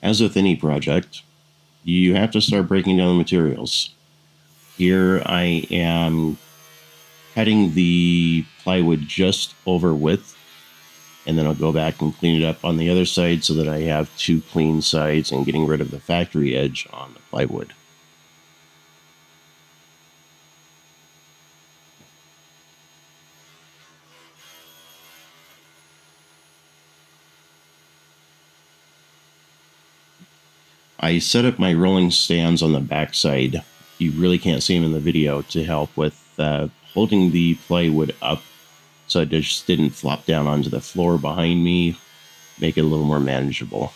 As with any project, you have to start breaking down the materials. Here I am cutting the plywood just over width, and then I'll go back and clean it up on the other side so that I have two clean sides and getting rid of the factory edge on the plywood. I set up my rolling stands on the back side. You really can't see them in the video to help with holding the plywood up so it just didn't flop down onto the floor behind me, make it a little more manageable.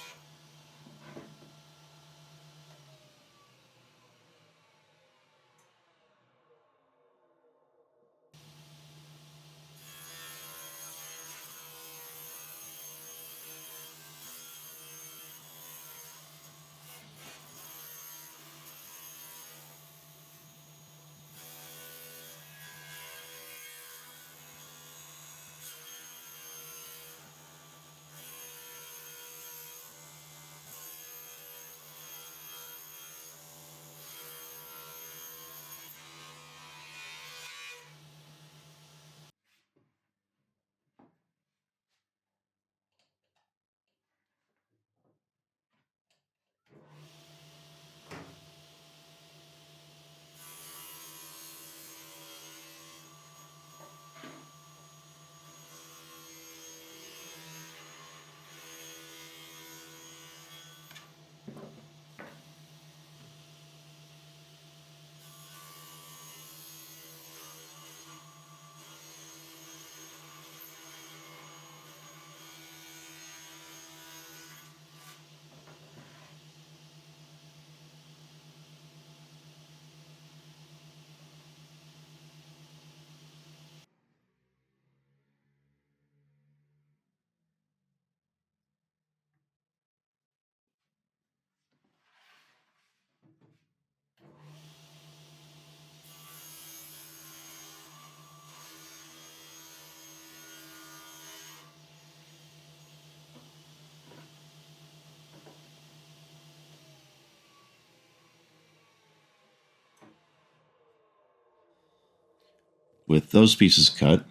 With those pieces cut,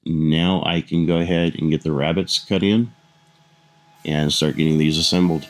now I can go ahead and get the rabbets cut in and start getting these assembled.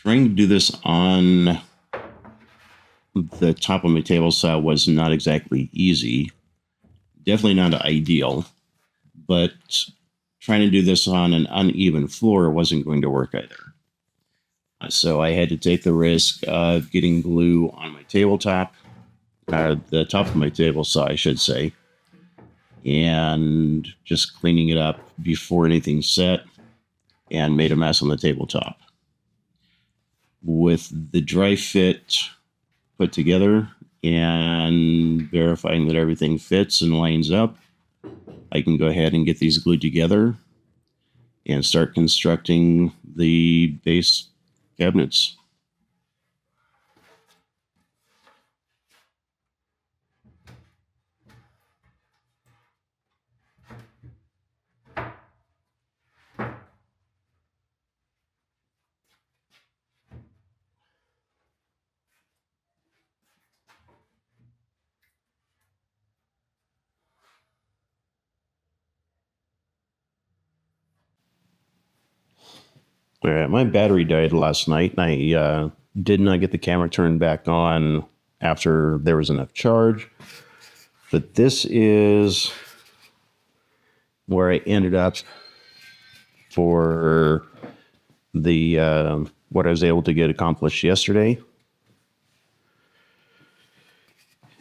Trying to do this on the top of my table saw was not exactly easy. Definitely not ideal, but trying to do this on an uneven floor wasn't going to work either. So I had to take the risk of getting glue on my tabletop, the top of my table saw, I should say, and just cleaning it up before anything set and made a mess on the tabletop. With the dry fit put together and verifying that everything fits and lines up, I can go ahead and get these glued together and start constructing the base cabinets. All right, my battery died last night, and I did not get the camera turned back on after there was enough charge. But this is where I ended up for the what I was able to get accomplished yesterday.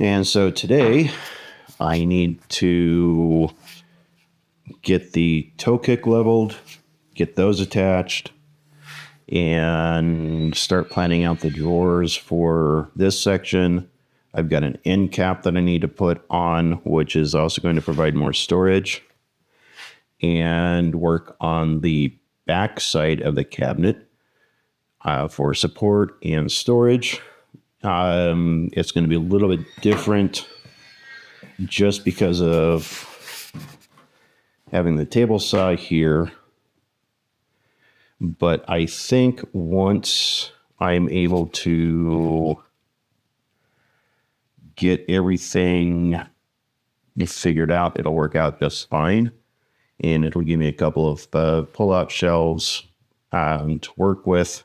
And so today I need to get the toe kick leveled, get those attached, and start planning out the drawers for this section. I've got an end cap that I need to put on, which is also going to provide more storage, and work on the back side of the cabinet for support and storage. It's going to be a little bit different just because of having the table saw here. But I think once I'm able to get everything figured out, it'll work out just fine. And it'll give me a couple of pull-out shelves to work with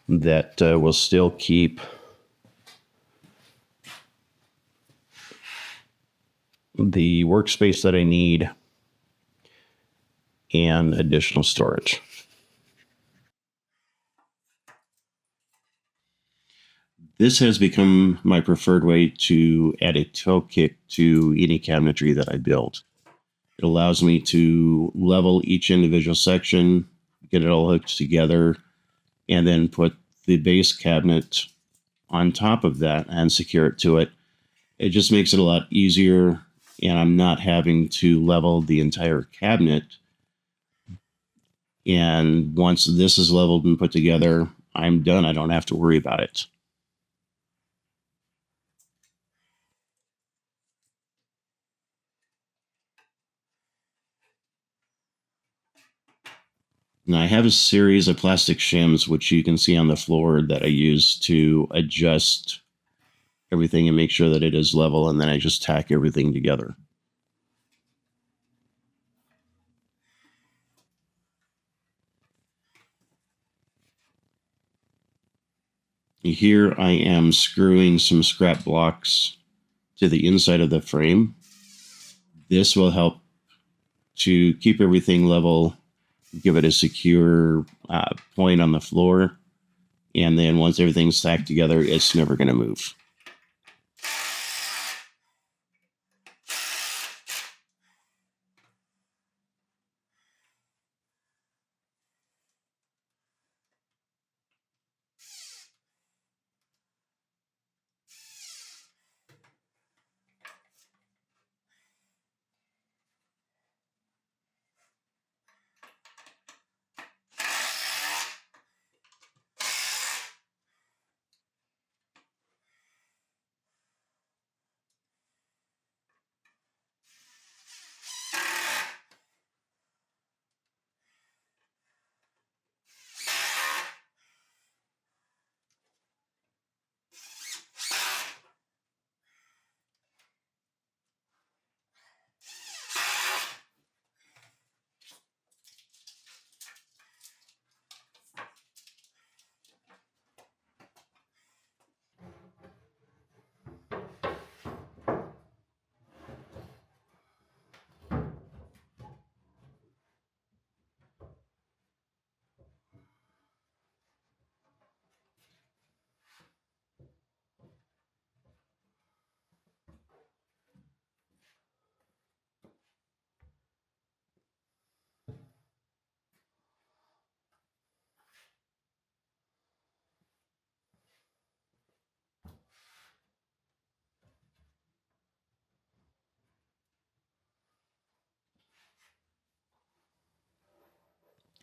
that will still keep the workspace that I need and additional storage. This has become my preferred way to add a toe kick to any cabinetry that I build. It allows me to level each individual section, get it all hooked together, and then put the base cabinet on top of that and secure it to it. It just makes it a lot easier, and I'm not having to level the entire cabinet. And once this is leveled and put together, I'm done. I don't have to worry about it. And I have a series of plastic shims, which you can see on the floor, that I use to adjust everything and make sure that it is level, and then I just tack everything together. Here I am screwing some scrap blocks to the inside of the frame. This will help to keep everything level, give it a secure point on the floor, and then once everything's stacked together, it's never going to move.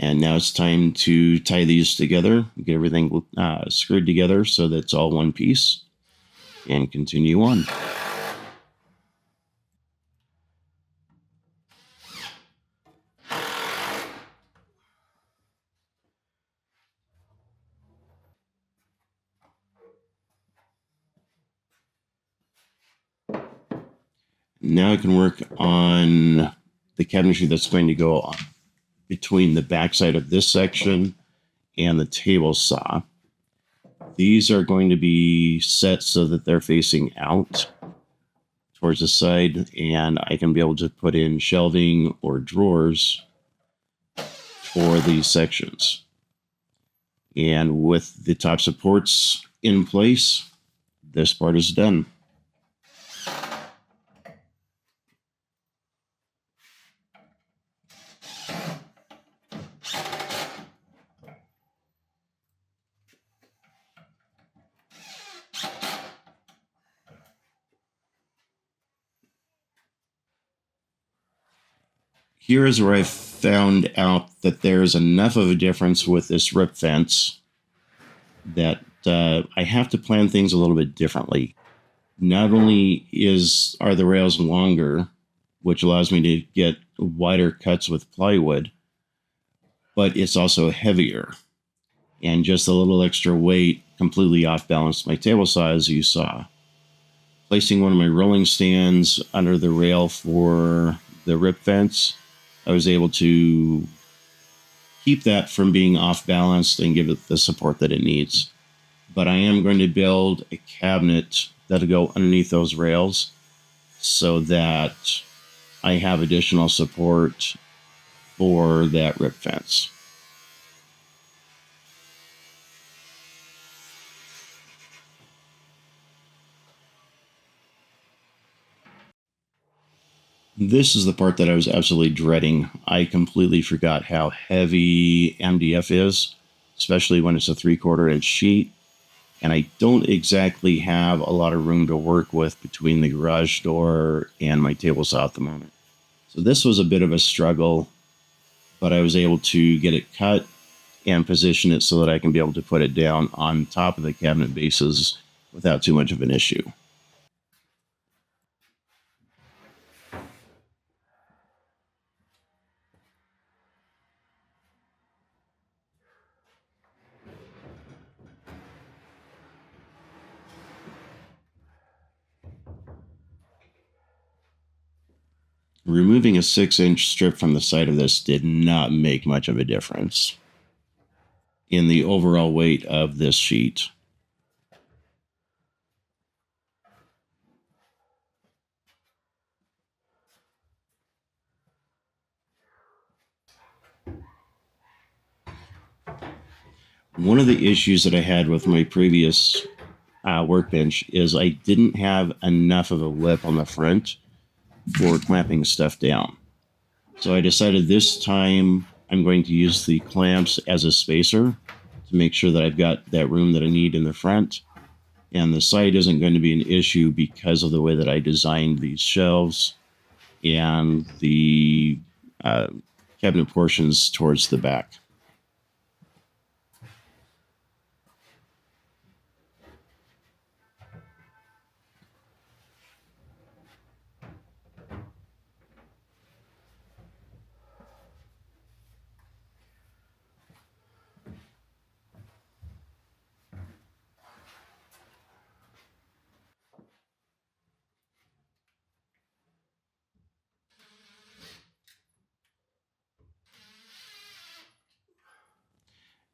And now it's time to tie these together, get everything screwed together so that it's all one piece, and continue on. Now I can work on the cabinetry that's going to go between the backside of this section and the table saw. These are going to be set so that they're facing out towards the side, and I can be able to put in shelving or drawers for these sections. And with the top supports in place, this part is done. Here is where I found out that there's enough of a difference with this rip fence that I have to plan things a little bit differently. Not only are the rails longer, which allows me to get wider cuts with plywood, but it's also heavier. And just a little extra weight completely off-balanced my table saw, as you saw. Placing one of my rolling stands under the rail for the rip fence, I was able to keep that from being off-balanced and give it the support that it needs. But I am going to build a cabinet that'll go underneath those rails so that I have additional support for that rip fence. This is the part that I was absolutely dreading. I completely forgot how heavy MDF is, especially when it's a 3/4 inch sheet. And I don't exactly have a lot of room to work with between the garage door and my table saw at the moment. So this was a bit of a struggle, but I was able to get it cut and position it so that I can be able to put it down on top of the cabinet bases without too much of an issue. Removing a 6-inch strip from the side of this did not make much of a difference in the overall weight of this sheet. One of the issues that I had with my previous workbench is I didn't have enough of a lip on the front for clamping stuff down. So I decided this time I'm going to use the clamps as a spacer to make sure that I've got that room that I need in the front. And the side isn't going to be an issue because of the way that I designed these shelves and the cabinet portions towards the back.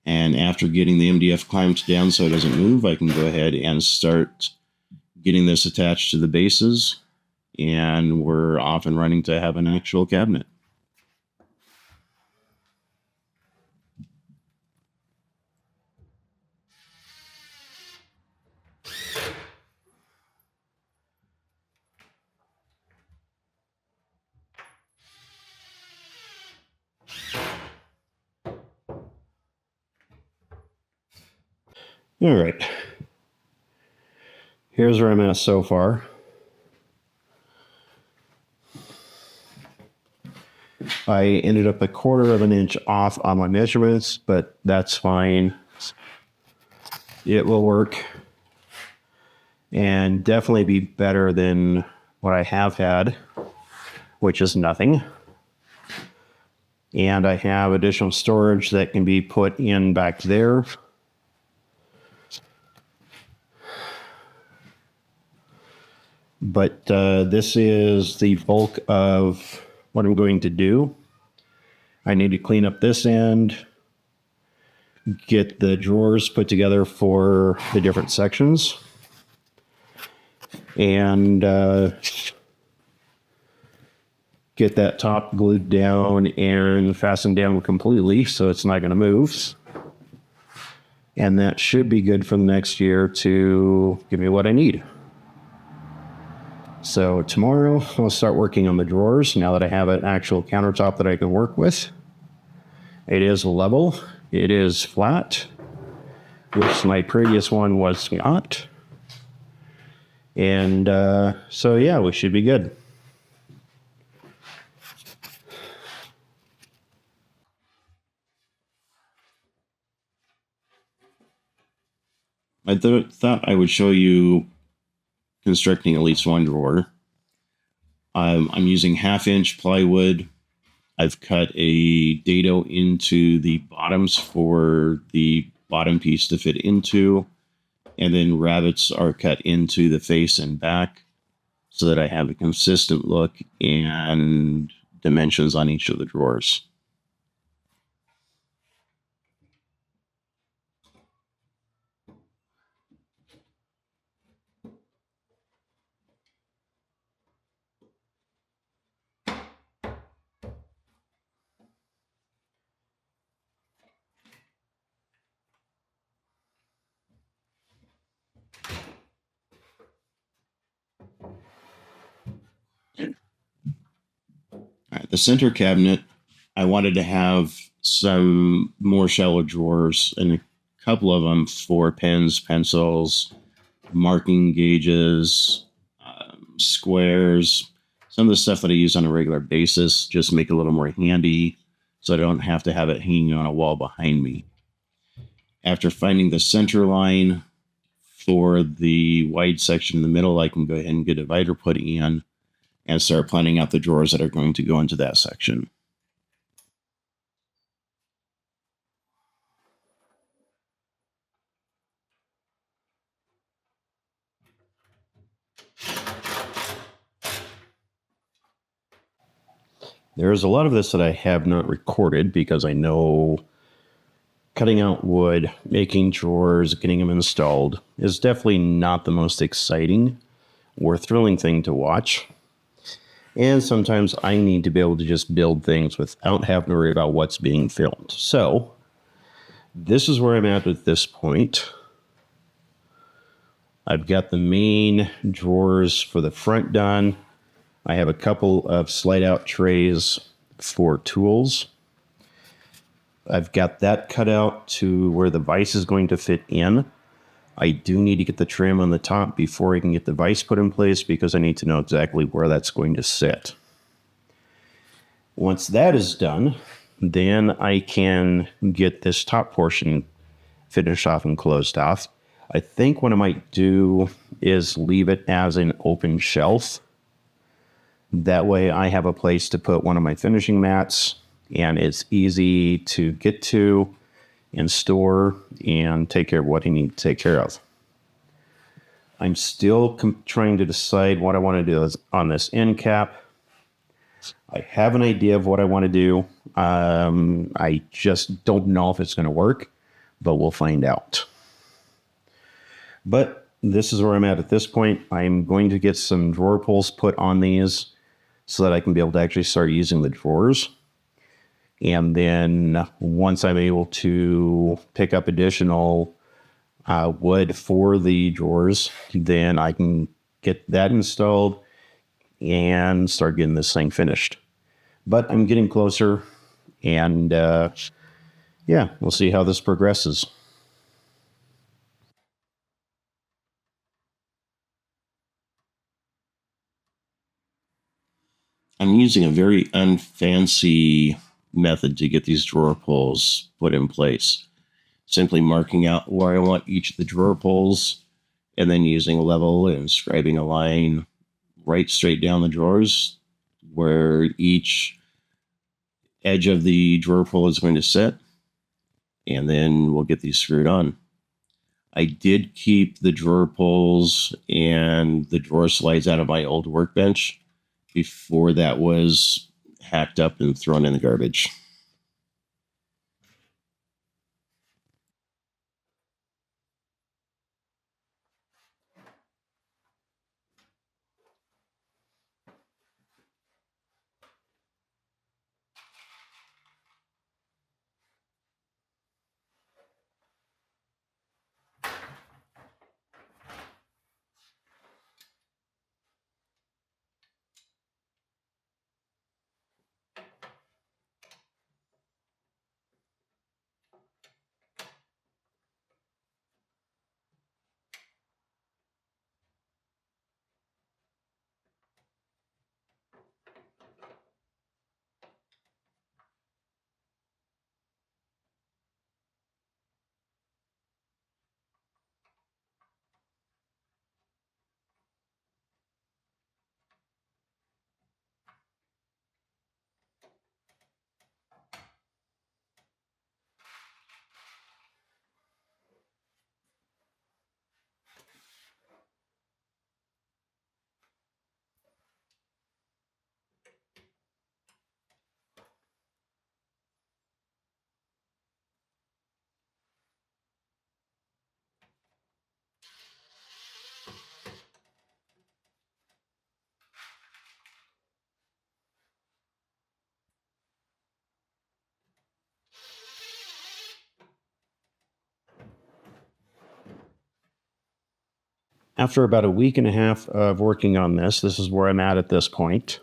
And after getting the MDF clamped down so it doesn't move, I can go ahead and start getting this attached to the bases. And we're off and running to have an actual cabinet. All right. Here's where I'm at so far. I ended up 1/4 of an inch off on my measurements, but that's fine. It will work and definitely be better than what I have had, which is nothing. And I have additional storage that can be put in back there. But this is the bulk of what I'm going to do. I need to clean up this end, get the drawers put together for the different sections, and get that top glued down and fastened down completely so it's not going to move. And that should be good for the next year to give me what I need. So tomorrow I'll start working on the drawers now that I have an actual countertop that I can work with. It is level. It is flat, which my previous one was not. And so yeah, we should be good. I thought I would show you constructing at least one drawer. I'm using 1/2-inch plywood. I've cut a dado into the bottoms for the bottom piece to fit into, and then rabbets are cut into the face and back so that I have a consistent look and dimensions on each of the drawers. All right, the center cabinet, I wanted to have some more shallow drawers and a couple of them for pens, pencils, marking gauges, squares, some of the stuff that I use on a regular basis, just make it a little more handy so I don't have to have it hanging on a wall behind me. After finding the center line for the wide section in the middle, I can go ahead and get a divider put in and start planning out the drawers that are going to go into that section. There's a lot of this that I have not recorded because I know cutting out wood, making drawers, getting them installed is definitely not the most exciting or thrilling thing to watch. And sometimes I need to be able to just build things without having to worry about what's being filmed. So this is where I'm at this point. I've got the main drawers for the front done. I have a couple of slide out trays for tools. I've got that cut out to where the vise is going to fit in. I do need to get the trim on the top before I can get the vise put in place because I need to know exactly where that's going to sit. Once that is done, then I can get this top portion finished off and closed off. I think what I might do is leave it as an open shelf. That way I have a place to put one of my finishing mats and it's easy to get to and store and take care of what I need to take care of. I'm still trying to decide what I want to do on this end cap. I have an idea of what I want to do. I just don't know if it's going to work, but we'll find out. But this is where I'm at this point. I'm going to get some drawer pulls put on these so that I can be able to actually start using the drawers. And then once I'm able to pick up additional wood for the drawers, then I can get that installed and start getting this thing finished. But I'm getting closer, and yeah, we'll see how this progresses. I'm using a very unfancy method to get these drawer pulls put in place. Simply marking out where I want each of the drawer pulls and then using a level and scribing a line right straight down the drawers where each edge of the drawer pull is going to sit. And then we'll get these screwed on. I did keep the drawer pulls and the drawer slides out of my old workbench before that was hacked up and thrown in the garbage. After about a week and a half of working on this is where I'm at this point.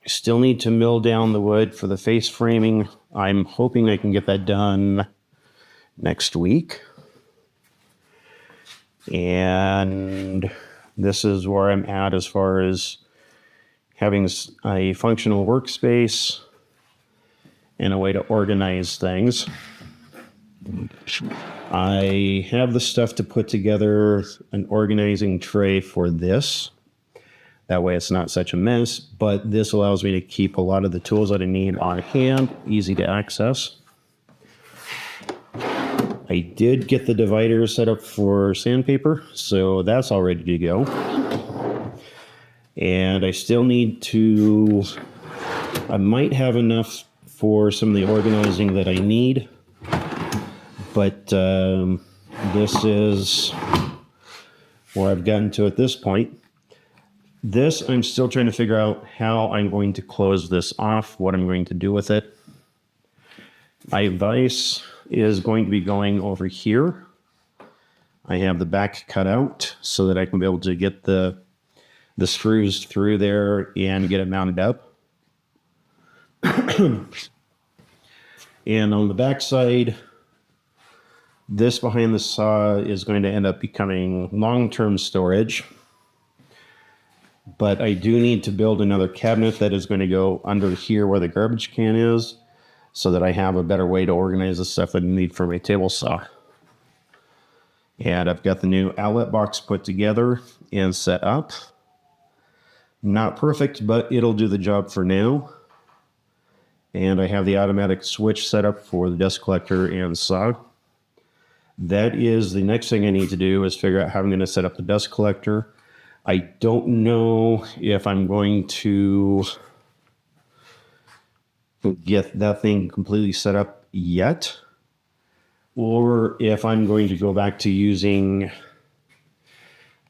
I still need to mill down the wood for the face framing. I'm hoping I can get that done next week. And this is where I'm at as far as having a functional workspace and a way to organize things. I have the stuff to put together an organizing tray for this. That way it's not such a mess, but this allows me to keep a lot of the tools that I need on hand, easy to access. I did get the divider set up for sandpaper, so that's all ready to go. And I still need to, I might have enough for some of the organizing that I need, but this is where I've gotten to at this point. This, I'm still trying to figure out how I'm going to close this off, what I'm going to do with it. My vise is going to be going over here. I have the back cut out so that I can be able to get the screws through there and get it mounted up. And on the back side, this behind the saw is going to end up becoming long-term storage. But I do need to build another cabinet that is going to go under here where the garbage can is, so that I have a better way to organize the stuff that I need for my table saw. And I've got the new outlet box put together and set up. Not perfect, but it'll do the job for now. And I have the automatic switch set up for the dust collector and saw. That is the next thing I need to do, is figure out how I'm going to set up the dust collector. I don't know if I'm going to get that thing completely set up yet, or if I'm going to go back to using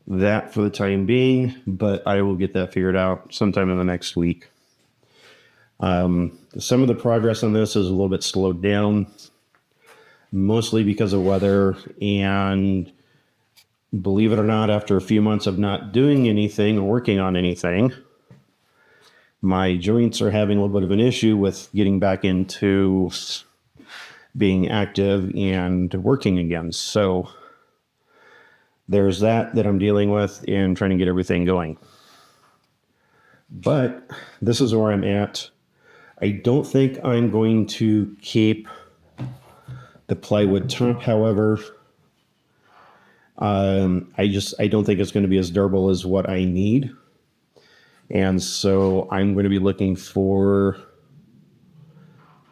that for the time being, but I will get that figured out sometime in the next week. Some of the progress on this is a little bit slowed down, mostly because of weather, and believe it or not, after a few months of not doing anything or working on anything, my joints are having a little bit of an issue with getting back into being active and working again. So there's that I'm dealing with and trying to get everything going. But this is where I'm at. I don't think I'm going to keep the plywood top, however. I don't think it's going to be as durable as what I need. And so I'm going to be looking for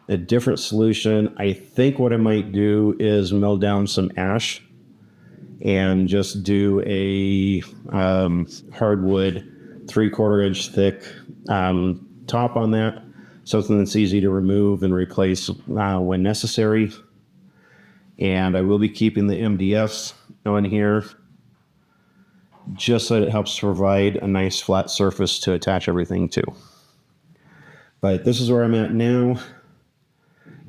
a different solution. I think what I might do is mill down some ash and just do a hardwood 3/4 inch thick top on that. Something that's easy to remove and replace when necessary. And I will be keeping the MDFs on here, just so that it helps provide a nice flat surface to attach everything to. But this is where I'm at now.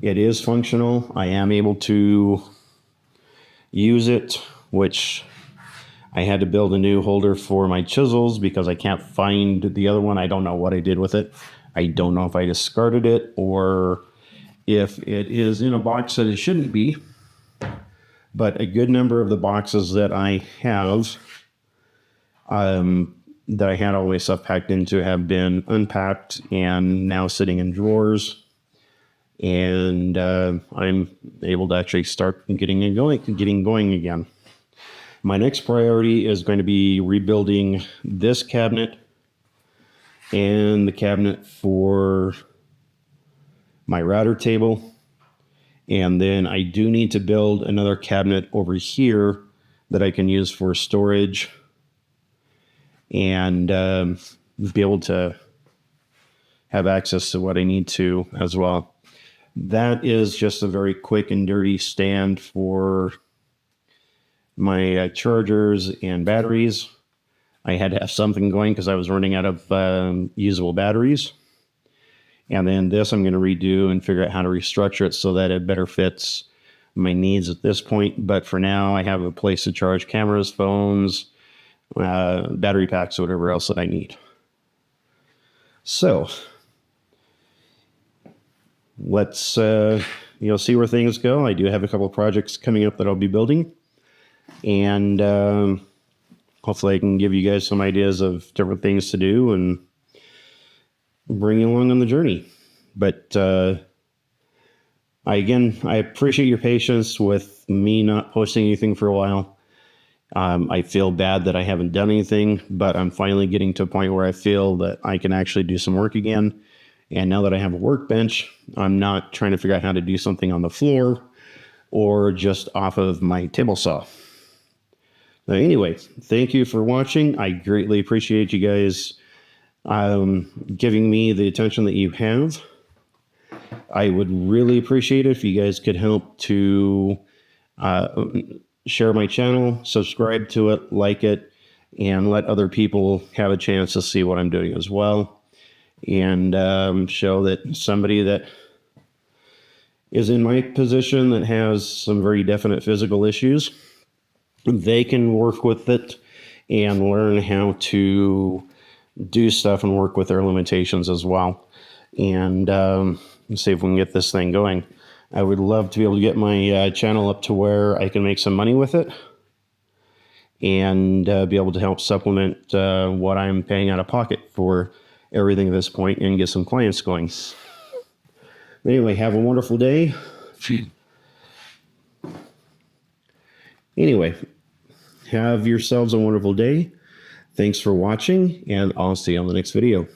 It is functional. I am able to use it, which I had to build a new holder for my chisels because I can't find the other one. I don't know what I did with it. I don't know if I discarded it or if it is in a box that it shouldn't be. But a good number of the boxes that I have, that I had all my stuff packed into, have been unpacked and now sitting in drawers. And I'm able to actually start getting going again. My next priority is going to be rebuilding this cabinet and the cabinet for my router table. And then I do need to build another cabinet over here that I can use for storage and be able to have access to what I need to as well. That is just a very quick and dirty stand for my chargers and batteries. I had to have something going because I was running out of usable batteries. And then this I'm going to redo and figure out how to restructure it so that it better fits my needs at this point. But for now, I have a place to charge cameras, phones, battery packs, whatever else that I need. So let's see where things go. I do have a couple of projects coming up that I'll be building, and hopefully I can give you guys some ideas of different things to do and bring you along on the journey. But I appreciate your patience with me not posting anything for a while. I feel bad that I haven't done anything, but I'm finally getting to a point where I feel that I can actually do some work again. And now that I have a workbench, I'm not trying to figure out how to do something on the floor or just off of my table saw. Anyway, thank you for watching. I greatly appreciate you guys giving me the attention that you have. I would really appreciate it if you guys could help to share my channel, subscribe to it, like it, and let other people have a chance to see what I'm doing as well. And show that somebody that is in my position that has some very definite physical issues, they can work with it and learn how to do stuff and work with their limitations as well. And see if we can get this thing going. I would love to be able to get my channel up to where I can make some money with it and be able to help supplement what I'm paying out of pocket for everything at this point and get some clients going. Anyway, have a wonderful day. Anyway, have yourselves a wonderful day. Thanks for watching, and I'll see you on the next video.